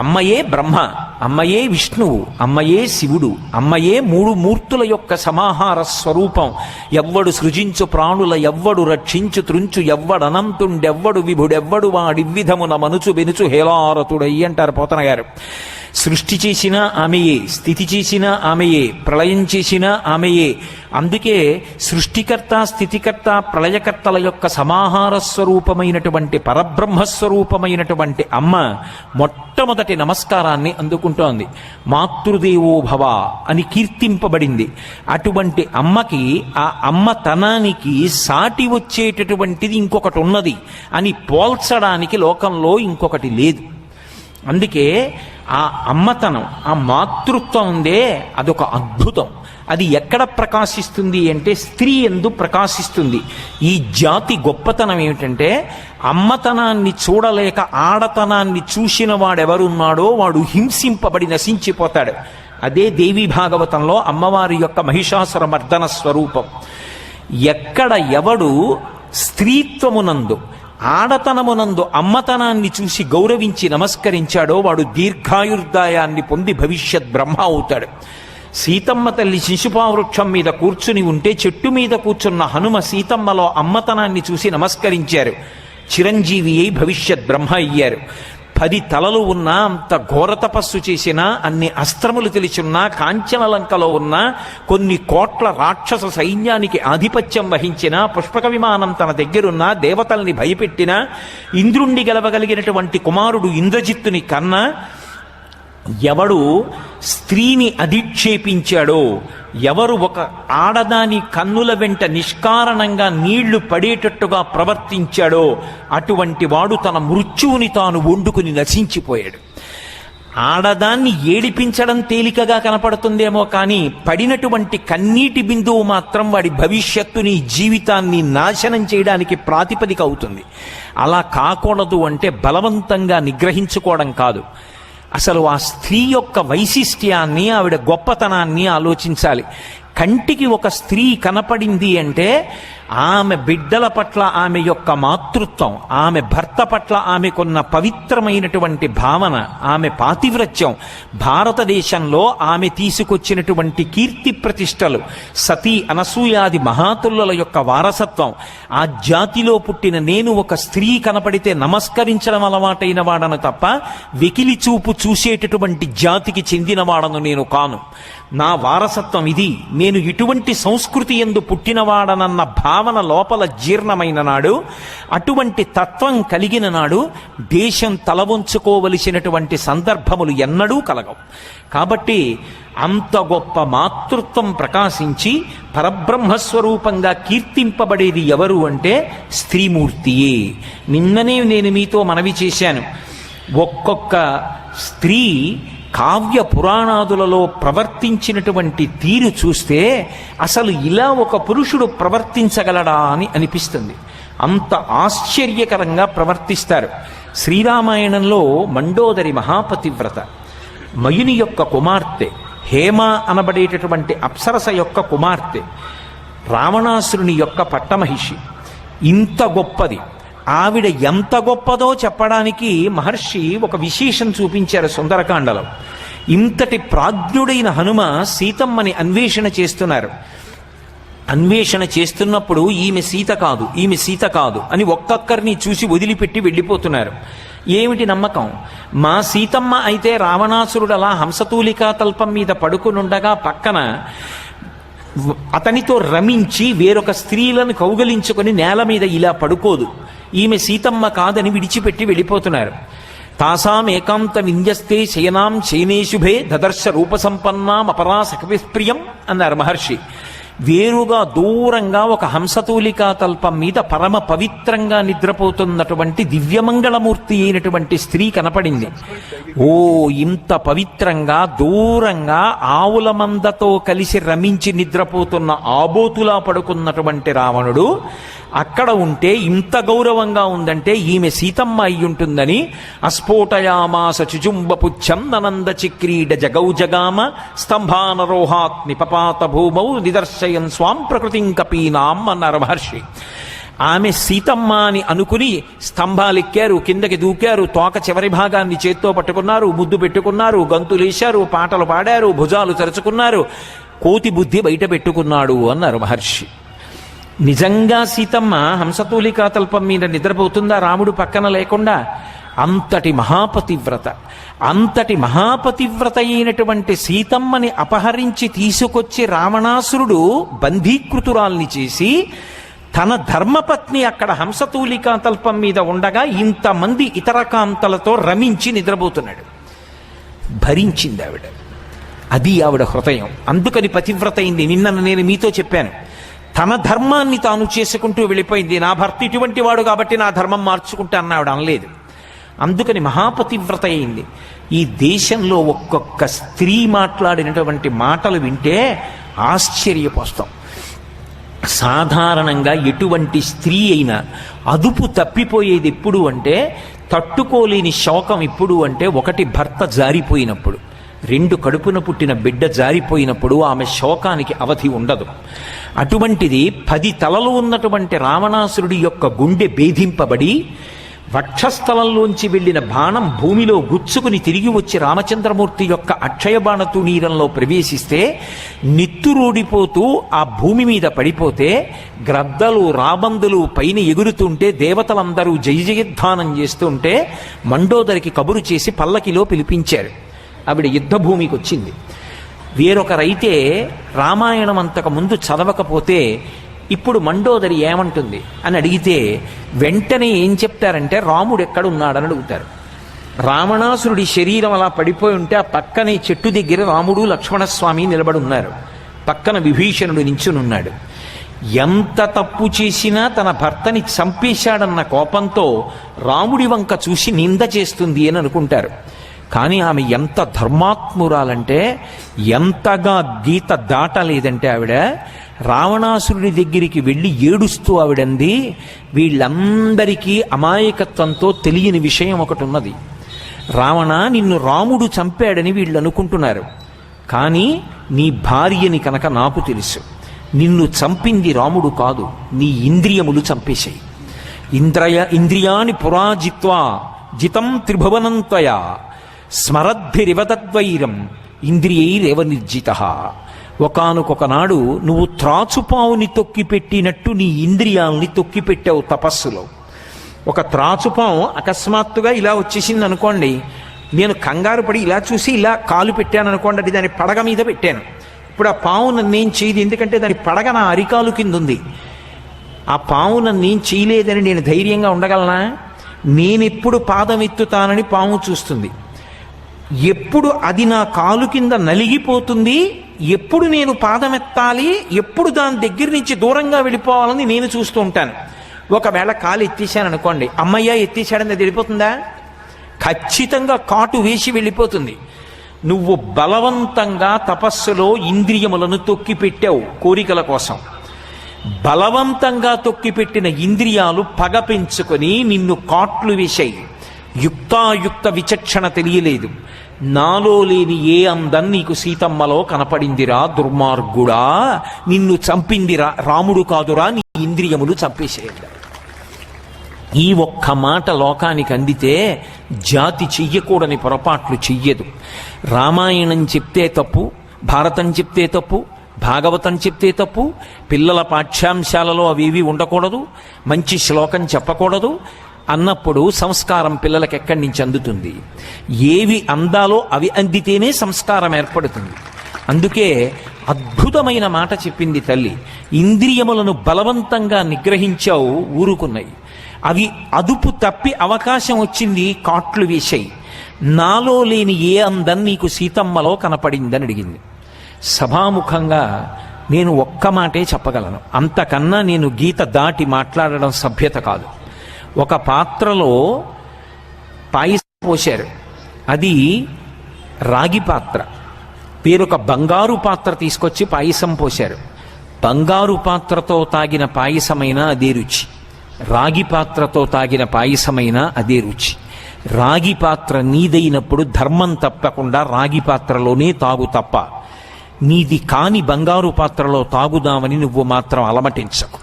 అమ్మయే బ్రహ్మ, అమ్మయే విష్ణువు, అమ్మయే శివుడు, అమ్మయే మూడు మూర్తుల యొక్క సమాహార స్వరూపం. ఎవ్వడు సృజించు ప్రాణుల ఎవ్వడు రక్షించు త్రుంచు ఎవ్వడనంతుండెవ్వడు విభుడెవ్వడు వాడివ్విధమున మనుచు బెనుచు హేలారతుడయ్యి అంటారు పోతన గారు. సృష్టి చేసినా ఆమెయే, స్థితి చేసినా ఆమెయే, ప్రళయం చేసినా ఆమెయే. అందుకే సృష్టికర్త స్థితికర్త ప్రళయకర్తల యొక్క సమాహార స్వరూపమైనటువంటి పరబ్రహ్మస్వరూపమైనటువంటి అమ్మ మొట్టమొదటి నమస్కారాన్ని అందుకుంటోంది. మాతృదేవో భవ అని కీర్తింపబడింది. అటువంటి అమ్మకి, ఆ అమ్మతనానికి సాటి వచ్చేటటువంటిది ఇంకొకటి ఉన్నది అని పోల్చడానికి లోకంలో ఇంకొకటి లేదు. అందుకే ఆ అమ్మతనం, ఆ మాతృత్వం ఉందే, అదొక అద్భుతం. అది ఎక్కడ ప్రకాశిస్తుంది అంటే స్త్రీ యందు ప్రకాశిస్తుంది. ఈ జాతి గొప్పతనం ఏమిటంటే అమ్మతనాన్ని చూడలేక ఆడతనాన్ని చూసిన వాడెవరున్నాడో వాడు హింసింపబడి నశించిపోతాడు. అదే దేవీ భాగవతంలో అమ్మవారి యొక్క మహిషాసుర మర్దన స్వరూపం. ఎక్కడ ఎవడు స్త్రీత్వమునందు ఆడతనమునందు అమ్మతనాన్ని చూసి గౌరవించి నమస్కరించాడో వాడు దీర్ఘాయుర్దాయాన్ని పొంది భవిష్యత్ బ్రహ్మ అవుతాడు. సీతమ్మ తల్లి శిశుపావృక్షం మీద కూర్చుని ఉంటే చెట్టు మీద కూర్చున్న హనుమ సీతమ్మలో అమ్మతనాన్ని చూసి నమస్కరించారు. చిరంజీవి అయి భవిష్యత్ బ్రహ్మ అయ్యారు. 10 తలలు ఉన్నా, అంత ఘోర తపస్సు చేసినా, అన్ని అస్త్రములు తెలిసున్నా, కాంచనలంకలో ఉన్నా, కొన్ని కోట్ల రాక్షస సైన్యానికి ఆధిపత్యం వహించిన, పుష్పక విమానం తన దగ్గరున్నా, దేవతల్ని భయపెట్టిన, ఇంద్రుణ్ణి గెలవగలిగినటువంటి కుమారుడు ఇంద్రజిత్తుని కన్నా, ఎవడు స్త్రీని అధిక్షేపించాడో, ఎవరు ఒక ఆడదాని కన్నుల వెంట నిష్కారణంగా నీళ్లు పడేటట్టుగా ప్రవర్తించాడో అటువంటి వాడు తన మృత్యువుని తాను వండుకుని నశించిపోయాడు. ఆడదాన్ని ఏడిపించడం తేలికగా కనపడుతుందేమో కానీ పడినటువంటి కన్నీటి బిందువు మాత్రం వాడి భవిష్యత్తుని, జీవితాన్ని నాశనం చేయడానికి ప్రాతిపదిక అవుతుంది. అలా కాకూడదు అంటే బలవంతంగా నిగ్రహించుకోవడం కాదు, అసలు ఆ స్త్రీ యొక్క వైశిష్ట్యాన్ని, ఆవిడ గొప్పతనాన్ని ఆలోచించాలి. కంటికి ఒక స్త్రీ కనపడింది అంటే ఆమె బిడ్డల పట్ల ఆమె యొక్క మాతృత్వం, ఆమె భర్త పట్ల ఆమెకున్న పవిత్రమైనటువంటి భావన, ఆమె పాతివ్రత్యం, భారతదేశంలో ఆమె తీసుకొచ్చినటువంటి కీర్తి ప్రతిష్టలు, సతీ అనసూయాది మహాతుల్లుల యొక్క వారసత్వం, ఆ జాతిలో పుట్టిన నేను ఒక స్త్రీ కనపడితే నమస్కరించడం అలవాటైన వాడను తప్ప వెకిలి చూపు చూసేటటువంటి జాతికి చెందినవాడను నేను కాను. నా వారసత్వం ఇది, నేను ఇటువంటి సంస్కృతి యందు పుట్టినవాడనన్న భావన లోపల జీర్ణమైన నాడు, అటువంటి తత్వం కలిగిన నాడు దేశం తలవంచుకోవలసినటువంటి సందర్భములు ఎన్నడూ కలగవు. కాబట్టి అంత గొప్ప మాతృత్వం ప్రకాశించి పరబ్రహ్మస్వరూపంగా కీర్తింపబడేది ఎవరు అంటే స్త్రీమూర్తియే. నిన్ననే నేను మీతో మనవి చేశాను, ఒక్కొక్క స్త్రీ కావ్య పురాణాదులలో ప్రవర్తించినటువంటి తీరు చూస్తే అసలు ఇలా ఒక పురుషుడు ప్రవర్తించగలడా అని అనిపిస్తుంది. అంత ఆశ్చర్యకరంగా ప్రవర్తిస్తారు. శ్రీరామాయణంలో మండోదరి మహాపతివ్రత, మయుని యొక్క కుమార్తె, హేమ అనబడేటటువంటి అప్సరస యొక్క కుమార్తె, రావణాసురుని యొక్క పట్టమహిషి. ఇంత గొప్పది. ఆవిడ ఎంత గొప్పదో చెప్పడానికి మహర్షి ఒక విశేషం చూపించారు సుందరకాండలో. ఇంతటి ప్రాజ్ఞుడైన హనుమ సీతమ్మని అన్వేషణ చేస్తున్నారు. అన్వేషణ చేస్తున్నప్పుడు ఈమె సీత కాదు, ఈమె సీత కాదు అని ఒక్కొక్కరిని చూసి వదిలిపెట్టి వెళ్ళిపోతున్నారు. ఏమిటి నమ్మకం? మా సీతమ్మ అయితే రావణాసురుడు అలా హంసతూలికా తల్పం మీద పడుకునుండగా పక్కన అతనితో రమించి వేరొక స్త్రీలను కౌగలించుకొని నేల మీద ఇలా పడుకోదు. ఈమె సీతమ్మ కాదని విడిచిపెట్టి వెళ్ళిపోతున్నారు. తాసాం ఏకాంత వింధ్యస్తే శయనాం శయనేశుభే దదర్శ రూపసంపన్నాం అపరా సఖవిప్రియం అన్నారు మహర్షి. వేరుగా దూరంగా ఒక హంసతూలికా తల్పం మీద పరమ పవిత్రంగా నిద్రపోతున్నటువంటి దివ్యమంగళమూర్తి అయినటువంటి స్త్రీ కనపడింది. ఓ, ఇంత పవిత్రంగా దూరంగా ఆవుల మందతో కలిసి రమించి నిద్రపోతున్న ఆబోతులా పడుకున్నటువంటి రావణుడు అక్కడ ఉంటే ఇంత గౌరవంగా ఉందంటే ఈమె సీతమ్మ అయ్యుంటుందని అస్ఫోటయామాస చుజుంబపుచ్చం ననంద చిక్రీడ జగౌజగామ స్తంభానరోహాత్ నిపపాత భూమౌ నిదర్శయన్ స్వాం ప్రకృతిం కపీనాం అన్నారు మహర్షి. ఆమె సీతమ్మ అని అనుకుని స్తంభాలెక్కారు, కిందకి దూకారు, తోక చివరి భాగాన్ని చేత్తో పట్టుకున్నారు, ముద్దు పెట్టుకున్నారు, గంతులేశారు, పాటలు పాడారు, భుజాలు తెరుచుకున్నారు. కోతి బుద్ధి బయట పెట్టుకున్నాడు అన్నారు మహర్షి. నిజంగా సీతమ్మ హంసతూలికా తల్పం మీద నిద్రపోతుందా రాముడు పక్కన లేకుండా? అంతటి మహాపతివ్రత, అంతటి మహాపతివ్రత అయినటువంటి సీతమ్మని అపహరించి తీసుకొచ్చి రావణాసురుడు బంధీకృతురాల్ని చేసి తన ధర్మపత్ని అక్కడ హంసతూలికా తల్పం మీద ఉండగా ఇంతమంది ఇతర కాంతలతో రమించి నిద్రపోతున్నాడు. భరించింది ఆవిడ. అది ఆవిడ హృదయం. అందుకని పతివ్రత అయింది. నిన్న నేను మీతో చెప్పాను, తన ధర్మాన్ని తాను చేసుకుంటూ వెళ్ళిపోయింది. నా భర్త ఇటువంటి వాడు కాబట్టి నా ధర్మం మార్చుకుంటా అన్న ఆవిడ అనలేదు. అందుకని మహాపతివ్రత అయింది. ఈ దేశంలో ఒక్కొక్క స్త్రీ మాట్లాడినటువంటి మాటలు వింటే ఆశ్చర్యపోస్తాం. సాధారణంగా ఎటువంటి స్త్రీ అయినా అదుపు తప్పిపోయేది ఎప్పుడు అంటే, తట్టుకోలేని శోకం ఎప్పుడు అంటే, ఒకటి భర్త జారిపోయినప్పుడు, రెండు కడుపున పుట్టిన బిడ్డ జారిపోయినప్పుడు ఆమె శోకానికి అవధి ఉండదు. అటువంటిది 10 తలలు ఉన్నటువంటి రావణాసురుడి యొక్క గుండె భేదింపబడి వక్షస్థలంలోంచి వెళ్ళిన బాణం భూమిలో గుచ్చుకుని తిరిగి వచ్చి రామచంద్రమూర్తి యొక్క అక్షయ బాణ తుణీరంలో ప్రవేశిస్తే నిత్తురోడిపోతూ ఆ భూమి మీద పడిపోతే గ్రద్దలు రాబందులు పైన ఎగురుతుంటే దేవతలందరూ జయ జయధ్వానం చేస్తుంటే మండోదరికి కబురు చేసి పల్లకిలో పిలిపించారు. ఆవిడ యుద్ధభూమికి వచ్చింది. వేరొకరైతే రామాయణం అంతకు ముందు చదవకపోతే ఇప్పుడు మండోదరి ఏమంటుంది అని అడిగితే వెంటనే ఏం చెప్తారంటే రాముడు ఎక్కడున్నాడని అడుగుతారు. రావణాసురుడి శరీరం అలా పడిపోయి ఉంటే ఆ పక్కనే చెట్టు దగ్గర రాముడు లక్ష్మణస్వామి నిలబడి ఉన్నారు. పక్కన విభీషణుడు నించునున్నాడు. ఎంత తప్పు చేసినా తన భర్తని చంపేశాడన్న కోపంతో రాముడి వంక చూసి నింద చేస్తుంది అని అనుకుంటారు. కానీ ఆమె ఎంత ధర్మాత్మురాలంటే, ఎంతగా గీత దాటలేదంటే ఆవిడ రావణాసురుడి దగ్గరికి వెళ్ళి ఏడుస్తూ ఆవిడంది, వీళ్ళందరికీ అమాయకత్వంతో తెలియని విషయం ఒకటి ఉన్నది. రావణ, నిన్ను రాముడు చంపాడని వీళ్ళు అనుకుంటున్నారు, కానీ నీ భార్యని కనుక నాకు తెలుసు. నిన్ను చంపింది రాముడు కాదు, నీ ఇంద్రియములు చంపేశాయి. ఇంద్రియాని పురాజిత్వా జితం త్రిభువనంత్వయా స్మరద్భిరివతద్వైరం ఇంద్రియైరేవ నిర్జితః. ఒకానొకనాడు నువ్వు త్రాచుపావుని తొక్కిపెట్టినట్టు నీ ఇంద్రియాల్ని తొక్కిపెట్టావు తపస్సులో. ఒక త్రాచుపాము అకస్మాత్తుగా ఇలా వచ్చేసింది అనుకోండి, నేను కంగారు పడి ఇలా చూసి ఇలా కాలు పెట్టాను అనుకోండి, అది దాని పడగ మీద పెట్టాను. ఇప్పుడు ఆ పావు నన్నేం చేయదు, ఎందుకంటే దాని పడగ నా అరికాలు కింద ఉంది. ఆ పావు నన్నేం చేయలేదని నేను ధైర్యంగా ఉండగలనా? నేనెప్పుడు పాదం ఎత్తుతానని పాము చూస్తుంది. ఎప్పుడు అది నా కాలు కింద నలిగిపోతుంది, ఎప్పుడు నేను పాదమెత్తాలి, ఎప్పుడు దాని దగ్గర నుంచి దూరంగా వెళ్ళిపోవాలని నేను చూస్తూ ఉంటాను. ఒకవేళ కాలు ఎత్తేసాను అనుకోండి, అమ్మయ్య ఎత్తేసాడని అది వెళ్ళిపోతుందా? ఖచ్చితంగా కాటు వేసి వెళ్ళిపోతుంది. నువ్వు బలవంతంగా తపస్సులో ఇంద్రియములను తొక్కిపెట్టావు కోరికల కోసం. బలవంతంగా తొక్కిపెట్టిన ఇంద్రియాలు పగ పెంచుకొని నిన్ను కాట్లు వేశాయి. యుక్తాయుక్త విచక్షణ తెలియలేదు. నాలో లేని ఏ అందం నీకు సీతమ్మలో కనపడిందిరా దుర్మార్గుడా, నిన్ను చంపిందిరా రాముడు కాదురా, నీ ఇంద్రియములు చంపేసేయండి. ఈ ఒక్క మాట లోకానికి అందితే జాతి చెయ్యకూడని పొరపాట్లు చెయ్యదు. రామాయణం చెప్తే తప్పు, భారతం చెప్తే తప్పు, భాగవతం చెప్తే తప్పు, పిల్లల పాఠ్యాంశాలలో అవేవి ఉండకూడదు, మంచి శ్లోకం చెప్పకూడదు అన్నప్పుడు సంస్కారం పిల్లలకి ఎక్కడి నుంచి అందుతుంది? ఏవి అందాలో అవి అందితేనే సంస్కారం ఏర్పడుతుంది. అందుకే అద్భుతమైన మాట చెప్పింది తల్లి. ఇంద్రియములను బలవంతంగా నిగ్రహించావు, ఊరుకున్నాయి. అవి అదుపు తప్పి అవకాశం వచ్చింది, కాట్లు వేశాయి. నాలో లేని ఏ అందం నీకు సీతమ్మలో కనపడిందని అడిగింది. సభాముఖంగా నేను ఒక్క మాటే చెప్పగలను, అంతకన్నా నేను గీత దాటి మాట్లాడడం సభ్యత కాదు. ఒక పాత్రలో పాయసం పోశారు, అది రాగి పాత్ర. వేరొక బంగారు పాత్ర తీసుకొచ్చి పాయసం పోశారు. బంగారు పాత్రతో తాగిన పాయసమైనా అదే రుచి, రాగి పాత్రతో తాగిన పాయసమైనా అదే రుచి. రాగి పాత్ర నీదైనప్పుడు ధర్మం తప్పకుండా రాగి పాత్రలోనే తాగు తప్ప నీది కాని బంగారు పాత్రలో తాగుదామని నువ్వు మాత్రం అలమటించకు.